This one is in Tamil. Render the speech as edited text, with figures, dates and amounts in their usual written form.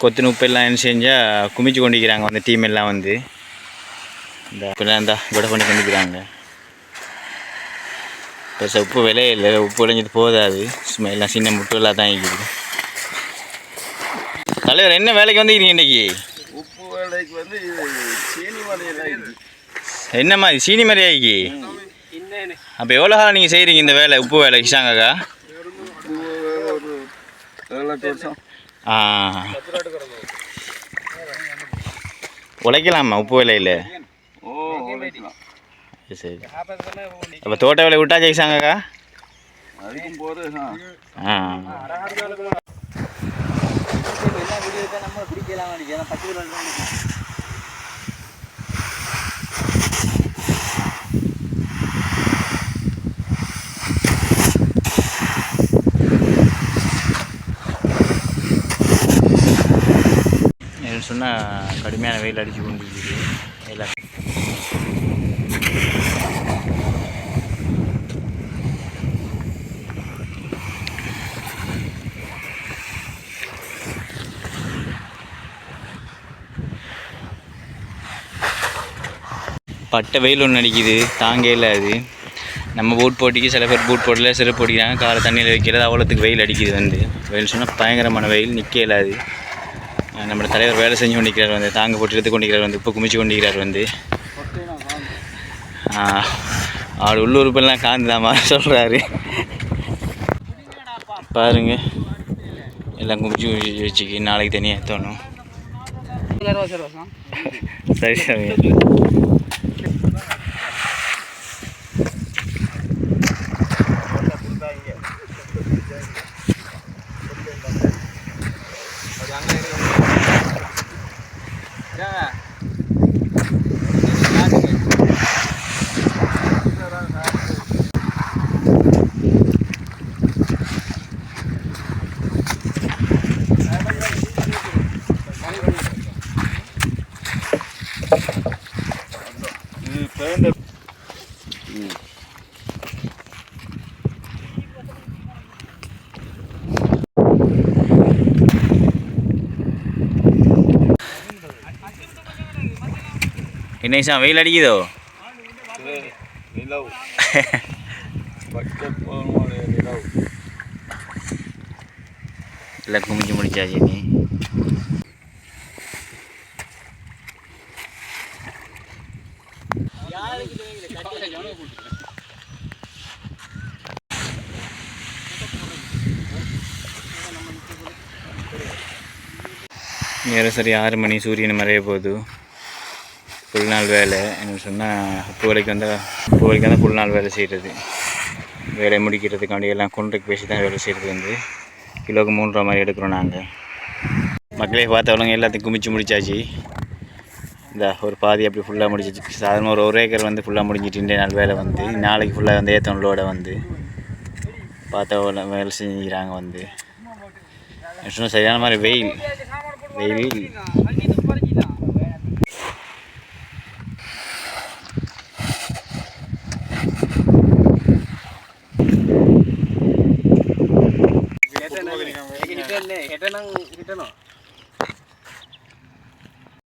கொத்து உப்பெல்லாம் என்ன செஞ்சால் குமிச்சு கொண்டிருக்கிறாங்க வந்து டீம் எல்லாம் வந்து இந்த இப்போலாம் இருந்தால் விட பண்ணி கொண்டிருக்கிறாங்க. பெருசாக உப்பு விலையே இல்லை, உப்பு விளைஞ்சது போதாது, சும்மா எல்லாம் சின்ன முட்டுலாம் தான் இருக்குது. தலைவர் என்ன வேலைக்கு வந்துக்கிறீங்க இன்றைக்கி? உப்பு வேலைக்கு வந்து சீனி மலையெல்லாம். என்ன மாதிரி சீனி மாதிரி ஆகி? அப்போ எவ்வளோ காலம் நீங்கள் செய்கிறீங்க இந்த வேலை, உப்பு வேலை கிஷாங்கக்கா? ஒரு 7-8 வருஷம். உழைக்கலாமா உப்பு வேலையில்? ஓ உழைக்கலாம். சரி. அப்போ தோட்ட வேலை விட்டா ஜெயிச்சாங்கக்கா? அதுக்கும் போது சொன்னால் கடுமையான வெயில் அடித்து கொண்டு இருக்குது எல்லாம். பட்டை வெயில் ஒன்று அடிக்குது, தாங்கையில். அது நம்ம பூட் போட்டிக்கு சில பேர் பூட் போடல, சிறப்பு போட்டிக்கிறாங்க, காலை தண்ணியில் வைக்கிறது, அவ்வளோத்துக்கு வெயில் அடிக்குது வந்து. வெயில் சொன்னால் பயங்கரமான வெயில், நிற்கல. அது நம்மளோட தலைவர் வேலை செஞ்சு கொண்டிருக்கிறார் வந்து, தாங்க போட்டு எடுத்து கொண்டிருக்கிறார் வந்து, இப்போ குமிச்சு கொண்டிருக்கிறார் வந்து. அவள் உள்ளுறுப்பெல்லாம் காந்துதாமா சொல்கிறாரு பாருங்க. எல்லாம் குமிச்சு வச்சுக்கி நாளைக்கு தனியாக ஏற்றணும். சரி சரி. என்ன வெயில் அடிக்குதோ? எல்லாம் குமிச்சு முடிச்சாச்சு. நீ நேரம் சரி 6 மணி, சூரியன் மறைய போகுது. ஃபுல் நாள் வேலை. என்ன சொன்னால் உப்பு வேலைக்கு வந்தால் ஃபுல் நாள் வேலை செய்கிறது. வேலையை முடிக்கிறதுக்காண்டி எல்லாம் கொண்டுக்கு பேசி தான் வேலை செய்கிறது வந்து. கிலோவுக்கு 3 ரூபா மாதிரி எடுக்கிறோம் நாங்கள். மக்களே பார்த்தவங்க எல்லாத்தையும் குமிச்சு முடிச்சாச்சு. இந்த ஒரு பாதி அப்படி ஃபுல்லாக முடிச்சிச்சு. சாதாரண ஒரு ஏக்கர் வந்து ஃபுல்லாக முடிஞ்சிட்டு இன்றைய நாள் வேலை வந்து. நாளைக்கு ஃபுல்லாக வந்து ஏற்றவங்களோட வந்து பார்த்தவங்க வேலை செஞ்சுக்கிறாங்க வந்து. சொன்னால் சரியான மாதிரி வெயில்.